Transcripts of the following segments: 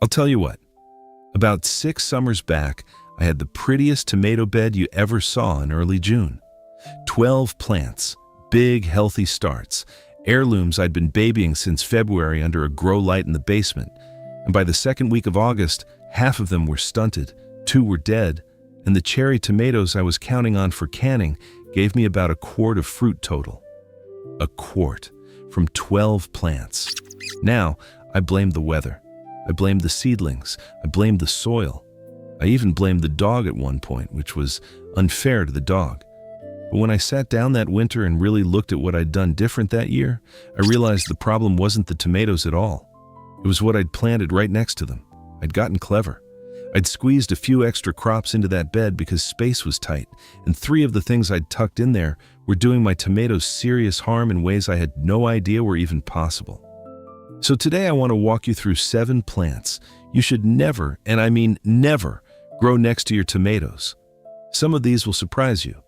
I'll tell you what, about 6 summers back, I had the prettiest tomato bed you ever saw in early June. 12 plants, big, healthy starts, heirlooms I'd been babying since February under a grow light in the basement. And by the second week of August, half of them were stunted, 2 were dead, and the cherry tomatoes I was counting on for canning gave me about a quart of fruit total. A quart from 12 plants. Now, I blamed the weather. I blamed the seedlings. I blamed the soil. I even blamed the dog at one point, which was unfair to the dog. But when I sat down that winter and really looked at what I'd done different that year, I realized the problem wasn't the tomatoes at all. It was what I'd planted right next to them. I'd gotten clever. I'd squeezed a few extra crops into that bed because space was tight, and 3 of the things I'd tucked in there were doing my tomatoes serious harm in ways I had no idea were even possible. So today I want to walk you through 7 plants you should never, and I mean never, grow next to your tomatoes. Some of these will surprise you.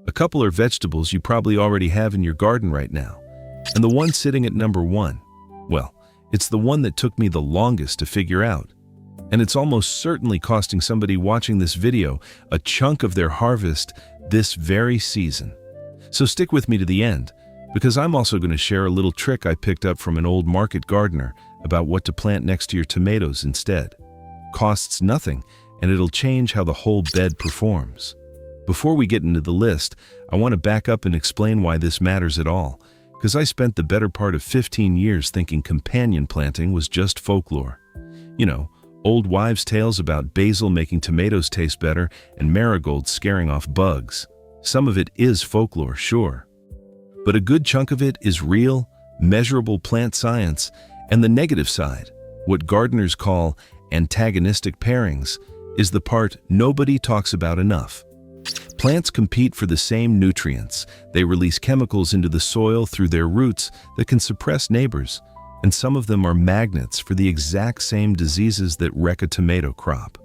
A couple are vegetables you probably already have in your garden right now. And the one sitting at number 1, well, it's the one that took me the longest to figure out. And it's almost certainly costing somebody watching this video a chunk of their harvest this very season. So stick with me to the end, because I'm also going to share a little trick I picked up from an old market gardener about what to plant next to your tomatoes instead. Costs nothing, and it'll change how the whole bed performs. Before we get into the list, I want to back up and explain why this matters at all, because I spent the better part of 15 years thinking companion planting was just folklore. You know, old wives' tales about basil making tomatoes taste better and marigolds scaring off bugs. Some of it is folklore, sure. But a good chunk of it is real, measurable plant science, and the negative side, what gardeners call antagonistic pairings, is the part nobody talks about enough. Plants compete for the same nutrients. They release chemicals into the soil through their roots that can suppress neighbors, and some of them are magnets for the exact same diseases that wreck a tomato crop.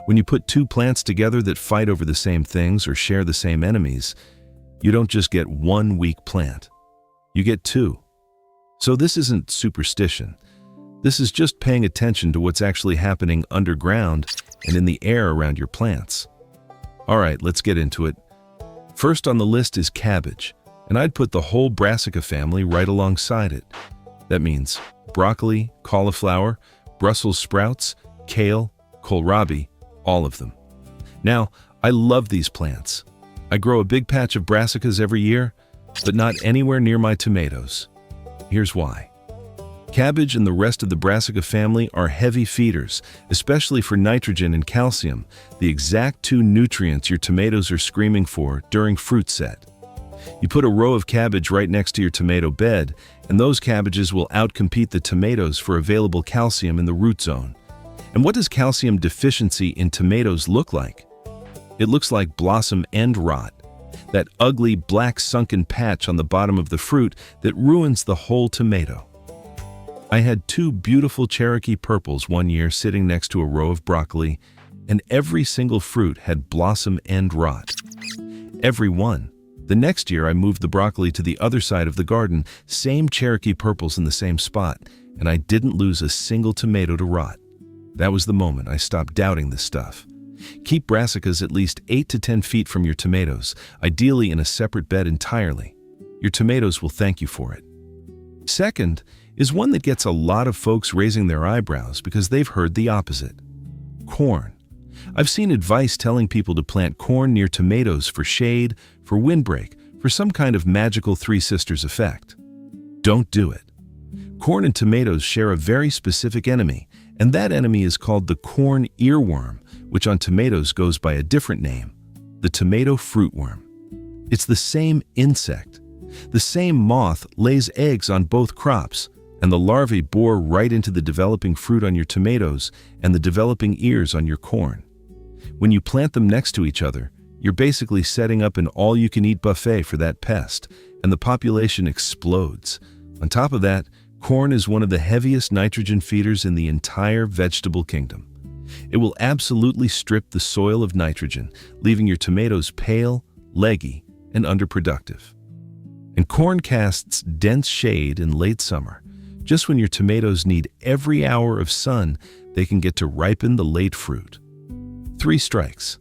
When you put 2 plants together that fight over the same things or share the same enemies, you don't just get 1 weak plant. You get 2. So this isn't superstition. This is just paying attention to what's actually happening underground and in the air around your plants. All right, let's get into it. First on the list is cabbage, and I'd put the whole brassica family right alongside it. That means broccoli, cauliflower, Brussels sprouts, kale, kohlrabi, all of them. Now, I love these plants. I grow a big patch of brassicas every year, but not anywhere near my tomatoes. Here's why. Cabbage and the rest of the brassica family are heavy feeders, especially for nitrogen and calcium, the exact 2 nutrients your tomatoes are screaming for during fruit set. You put a row of cabbage right next to your tomato bed, and those cabbages will outcompete the tomatoes for available calcium in the root zone. And what does calcium deficiency in tomatoes look like? It looks like blossom end rot, that ugly black sunken patch on the bottom of the fruit that ruins the whole tomato. I had 2 beautiful Cherokee purples one year sitting next to a row of broccoli, and every single fruit had blossom end rot. Every one. The next year I moved the broccoli to the other side of the garden, same Cherokee purples in the same spot, and I didn't lose a single tomato to rot. That was the moment I stopped doubting this stuff. Keep brassicas at least 8 to 10 feet from your tomatoes, ideally in a separate bed entirely. Your tomatoes will thank you for it. Second is one that gets a lot of folks raising their eyebrows because they've heard the opposite. Corn. I've seen advice telling people to plant corn near tomatoes for shade, for windbreak, for some kind of magical Three Sisters effect. Don't do it. Corn and tomatoes share a very specific enemy, and that enemy is called the corn earworm, which on tomatoes goes by a different name, the tomato fruitworm. It's the same insect. The same moth lays eggs on both crops, and the larvae bore right into the developing fruit on your tomatoes and the developing ears on your corn. When you plant them next to each other, you're basically setting up an all-you-can-eat buffet for that pest, and the population explodes. On top of that, corn is one of the heaviest nitrogen feeders in the entire vegetable kingdom. It will absolutely strip the soil of nitrogen, leaving your tomatoes pale, leggy, and underproductive. And corn casts dense shade in late summer, Just when your tomatoes need every hour of sun, they can get to ripen the late fruit. 3 strikes.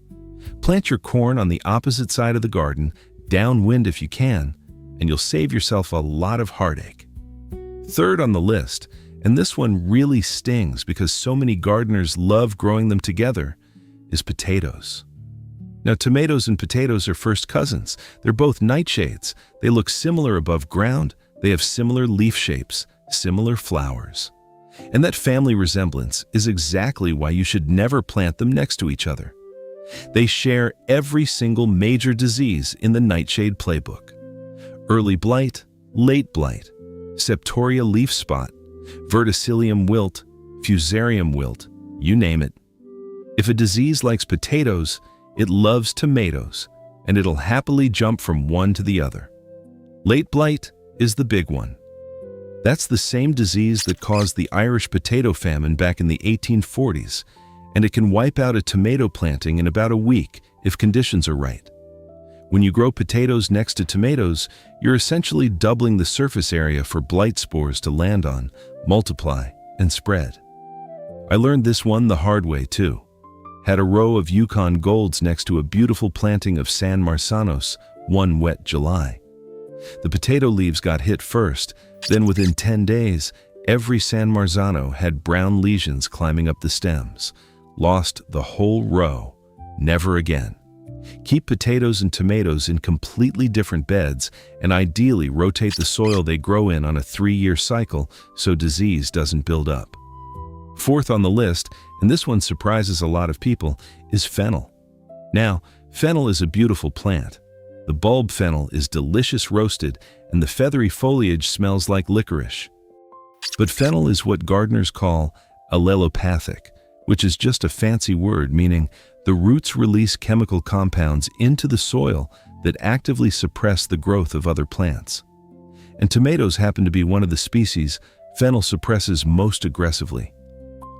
Plant your corn on the opposite side of the garden, downwind if you can, and you'll save yourself a lot of heartache. Third on the list, and this one really stings because so many gardeners love growing them together, is potatoes. Now, tomatoes and potatoes are first cousins. They're both nightshades. They look similar above ground. They have similar leaf shapes, similar flowers. And that family resemblance is exactly why you should never plant them next to each other. They share every single major disease in the nightshade playbook. Early blight, late blight, septoria leaf spot, verticillium wilt, fusarium wilt, you name it. If a disease likes potatoes, it loves tomatoes, and it'll happily jump from one to the other. Late blight is the big one. That's the same disease that caused the Irish potato famine back in the 1840s, and it can wipe out a tomato planting in about a week if conditions are right. When you grow potatoes next to tomatoes, you're essentially doubling the surface area for blight spores to land on, multiply, and spread. I learned this one the hard way too. Had a row of Yukon golds next to a beautiful planting of San Marsanos one wet July. The potato leaves got hit first, then within 10 days, every San Marzano had brown lesions climbing up the stems. Lost the whole row. Never again. Keep potatoes and tomatoes in completely different beds and ideally rotate the soil they grow in on a 3-year cycle so disease doesn't build up. Fourth on the list, and this one surprises a lot of people, is fennel. Now, fennel is a beautiful plant. The bulb fennel is delicious roasted and the feathery foliage smells like licorice. But fennel is what gardeners call allelopathic, which is just a fancy word meaning the roots release chemical compounds into the soil that actively suppress the growth of other plants. And tomatoes happen to be one of the species fennel suppresses most aggressively.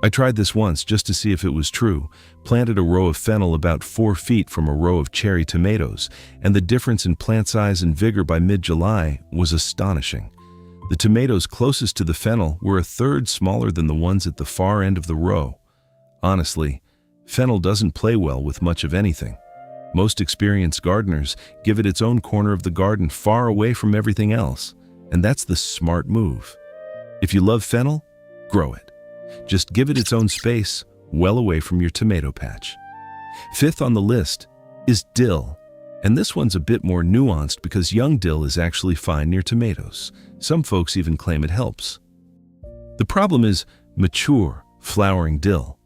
I tried this once just to see if it was true, planted a row of fennel about 4 feet from a row of cherry tomatoes, and the difference in plant size and vigor by mid-July was astonishing. The tomatoes closest to the fennel were a third smaller than the ones at the far end of the row. Honestly, fennel doesn't play well with much of anything. Most experienced gardeners give it its own corner of the garden far away from everything else, and that's the smart move. If you love fennel, grow it. Just give it its own space, well away from your tomato patch. Fifth on the list is dill, and this one's a bit more nuanced because young dill is actually fine near tomatoes. Some folks even claim it helps. The problem is mature, flowering dill.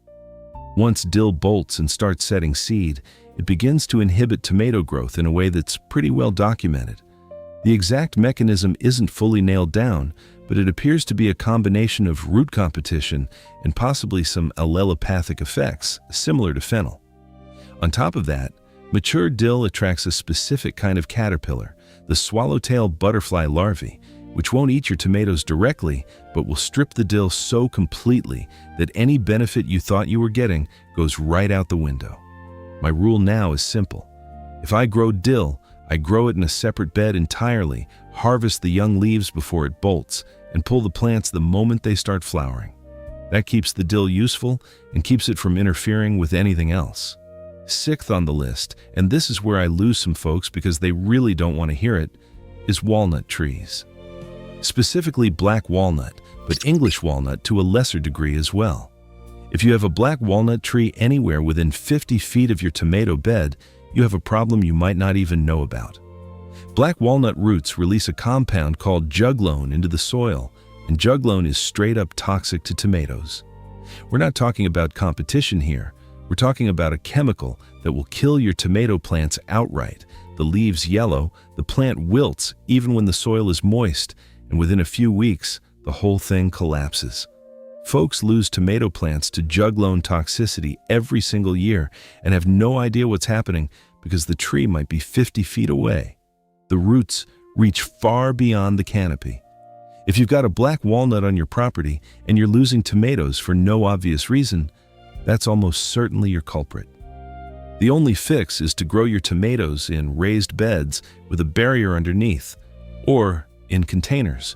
Once dill bolts and starts setting seed, it begins to inhibit tomato growth in a way that's pretty well documented. The exact mechanism isn't fully nailed down, but it appears to be a combination of root competition and possibly some allelopathic effects, similar to fennel. On top of that, mature dill attracts a specific kind of caterpillar, the swallowtail butterfly larvae, which won't eat your tomatoes directly, but will strip the dill so completely that any benefit you thought you were getting goes right out the window. My rule now is simple. If I grow dill, I grow it in a separate bed entirely, harvest the young leaves before it bolts, and pull the plants the moment they start flowering. That keeps the dill useful and keeps it from interfering with anything else. Sixth on the list, and this is where I lose some folks because they really don't want to hear it, is walnut trees. Specifically black walnut, but English walnut to a lesser degree as well. If you have a black walnut tree anywhere within 50 feet of your tomato bed, you have a problem you might not even know about. Black walnut roots release a compound called juglone into the soil, and juglone is straight up toxic to tomatoes. We're not talking about competition here. We're talking about a chemical that will kill your tomato plants outright. The leaves yellow, the plant wilts even when the soil is moist, and within a few weeks, the whole thing collapses. Folks lose tomato plants to juglone toxicity every single year and have no idea what's happening because the tree might be 50 feet away. The roots reach far beyond the canopy. If you've got a black walnut on your property and you're losing tomatoes for no obvious reason, that's almost certainly your culprit. The only fix is to grow your tomatoes in raised beds with a barrier underneath, or in containers,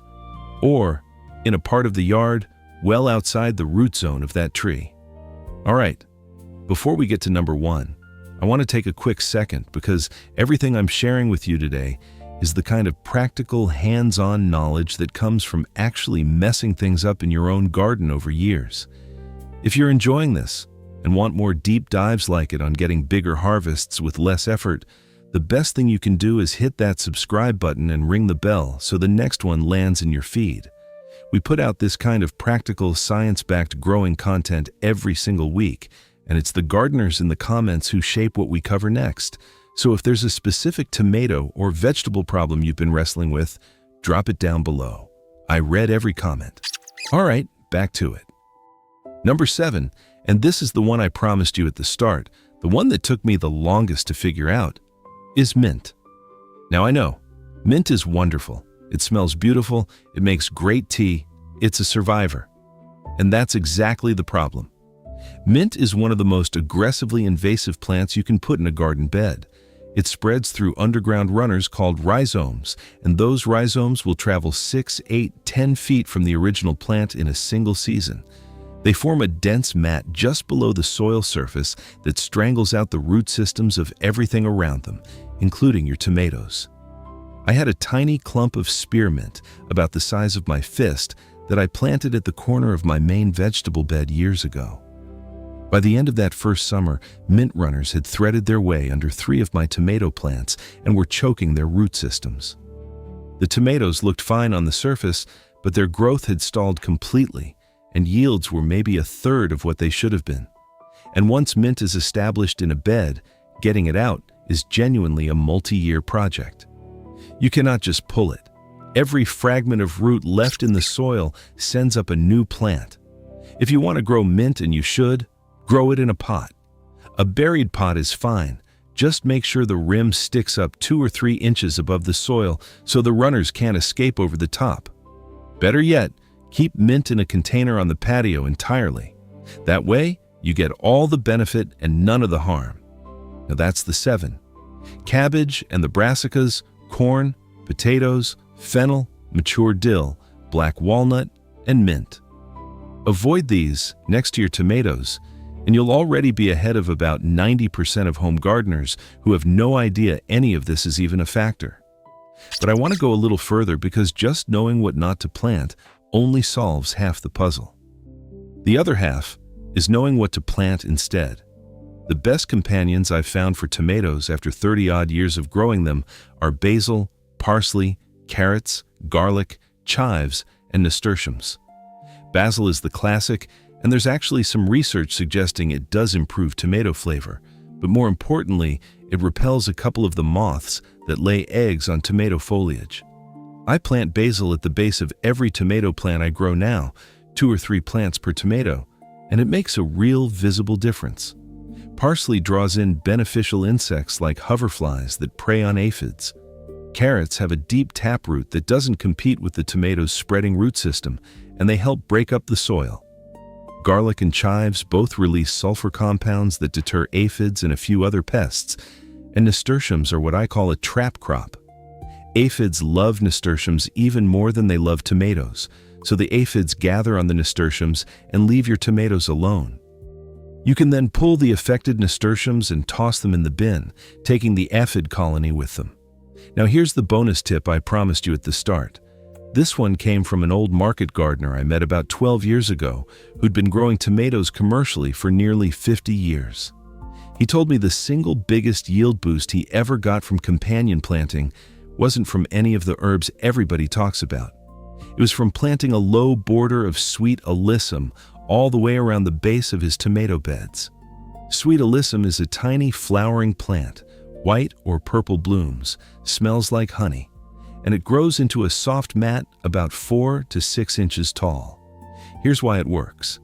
or in a part of the yard well outside the root zone of that tree. All right, before we get to number 1, I want to take a quick second because everything I'm sharing with you today is the kind of practical, hands-on knowledge that comes from actually messing things up in your own garden over years. If you're enjoying this and want more deep dives like it on getting bigger harvests with less effort, the best thing you can do is hit that subscribe button and ring the bell so the next one lands in your feed. We put out this kind of practical, science-backed growing content every single week, and it's the gardeners in the comments who shape what we cover next. So if there's a specific tomato or vegetable problem you've been wrestling with, drop it down below. I read every comment. All right, back to it. Number 7, and this is the one I promised you at the start, the one that took me the longest to figure out, is mint. Now I know, mint is wonderful. It smells beautiful, it makes great tea, it's a survivor. And that's exactly the problem. Mint is one of the most aggressively invasive plants you can put in a garden bed. It spreads through underground runners called rhizomes, and those rhizomes will travel 6, 8, 10 feet from the original plant in a single season. They form a dense mat just below the soil surface that strangles out the root systems of everything around them, including your tomatoes. I had a tiny clump of spearmint, about the size of my fist, that I planted at the corner of my main vegetable bed years ago. By the end of that first summer, mint runners had threaded their way under 3 of my tomato plants and were choking their root systems. The tomatoes looked fine on the surface, but their growth had stalled completely, and yields were maybe a third of what they should have been. And once mint is established in a bed, getting it out is genuinely a multi-year project. You cannot just pull it. Every fragment of root left in the soil sends up a new plant. If you want to grow mint, and you should, grow it in a pot. A buried pot is fine. Just make sure the rim sticks up 2 or 3 inches above the soil so the runners can't escape over the top. Better yet, keep mint in a container on the patio entirely. That way, you get all the benefit and none of the harm. Now that's the 7. Cabbage and the brassicas, corn, potatoes, fennel, mature dill, black walnut, and mint. Avoid these next to your tomatoes, and you'll already be ahead of about 90% of home gardeners who have no idea any of this is even a factor. But I want to go a little further because just knowing what not to plant only solves half the puzzle. The other half is knowing what to plant instead. The best companions I've found for tomatoes after 30-odd years of growing them are basil, parsley, carrots, garlic, chives, and nasturtiums. Basil is the classic, and there's actually some research suggesting it does improve tomato flavor, but more importantly, it repels a couple of the moths that lay eggs on tomato foliage. I plant basil at the base of every tomato plant I grow now, 2 or 3 plants per tomato, and it makes a real visible difference. Parsley draws in beneficial insects like hoverflies that prey on aphids. Carrots have a deep taproot that doesn't compete with the tomato's spreading root system, and they help break up the soil. Garlic and chives both release sulfur compounds that deter aphids and a few other pests, and nasturtiums are what I call a trap crop. Aphids love nasturtiums even more than they love tomatoes, so the aphids gather on the nasturtiums and leave your tomatoes alone. You can then pull the affected nasturtiums and toss them in the bin, taking the aphid colony with them. Now here's the bonus tip I promised you at the start. This one came from an old market gardener I met about 12 years ago who'd been growing tomatoes commercially for nearly 50 years. He told me the single biggest yield boost he ever got from companion planting wasn't from any of the herbs everybody talks about. It was from planting a low border of sweet alyssum all the way around the base of his tomato beds. Sweet alyssum is a tiny flowering plant, white or purple blooms, smells like honey, and it grows into a soft mat about 4 to 6 inches tall. Here's why it works.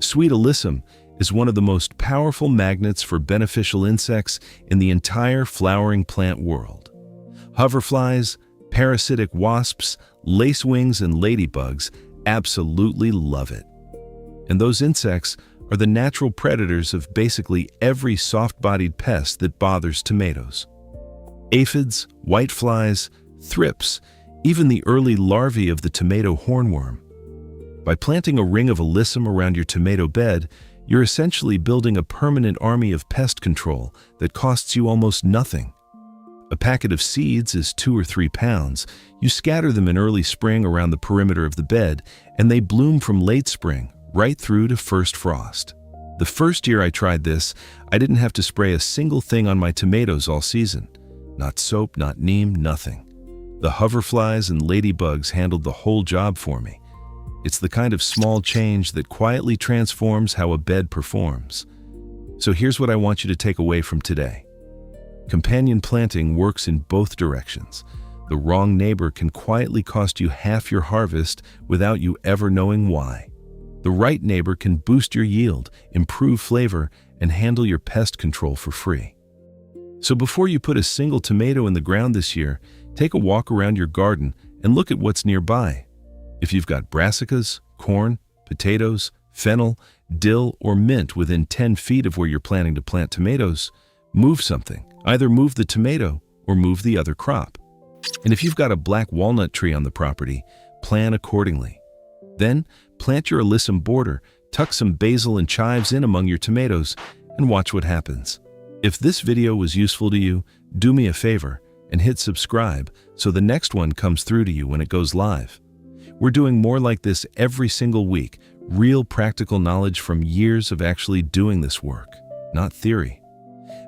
Sweet alyssum is one of the most powerful magnets for beneficial insects in the entire flowering plant world. Hoverflies, parasitic wasps, lacewings, and ladybugs absolutely love it. And those insects are the natural predators of basically every soft-bodied pest that bothers tomatoes. Aphids, whiteflies, thrips, even the early larvae of the tomato hornworm. By planting a ring of alyssum around your tomato bed, you're essentially building a permanent army of pest control that costs you almost nothing. A packet of seeds is 2 or 3 pounds. You scatter them in early spring around the perimeter of the bed, and they bloom from late spring right through to first frost. The first year I tried this, I didn't have to spray a single thing on my tomatoes all season. Not soap, not neem, nothing. The hoverflies and ladybugs handled the whole job for me. It's the kind of small change that quietly transforms how a bed performs. So here's what I want you to take away from today. Companion planting works in both directions. The wrong neighbor can quietly cost you half your harvest without you ever knowing why. The right neighbor can boost your yield, improve flavor, and handle your pest control for free. So before you put a single tomato in the ground this year, take a walk around your garden and look at what's nearby. If you've got brassicas, corn, potatoes, fennel, dill, or mint within 10 feet of where you're planning to plant tomatoes, move something. Either move the tomato or move the other crop. And if you've got a black walnut tree on the property, plan accordingly. Then plant your alyssum border, tuck some basil and chives in among your tomatoes, and watch what happens. If this video was useful to you, do me a favor and hit subscribe so the next one comes through to you when it goes live. We're doing more like this every single week, real practical knowledge from years of actually doing this work, not theory.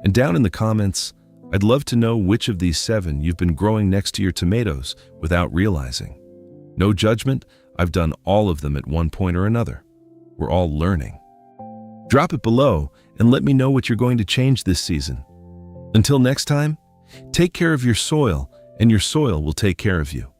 And down in the comments, I'd love to know which of these 7 you've been growing next to your tomatoes without realizing. No judgment, I've done all of them at one point or another. We're all learning. Drop it below and let me know what you're going to change this season. Until next time, take care of your soil and your soil will take care of you.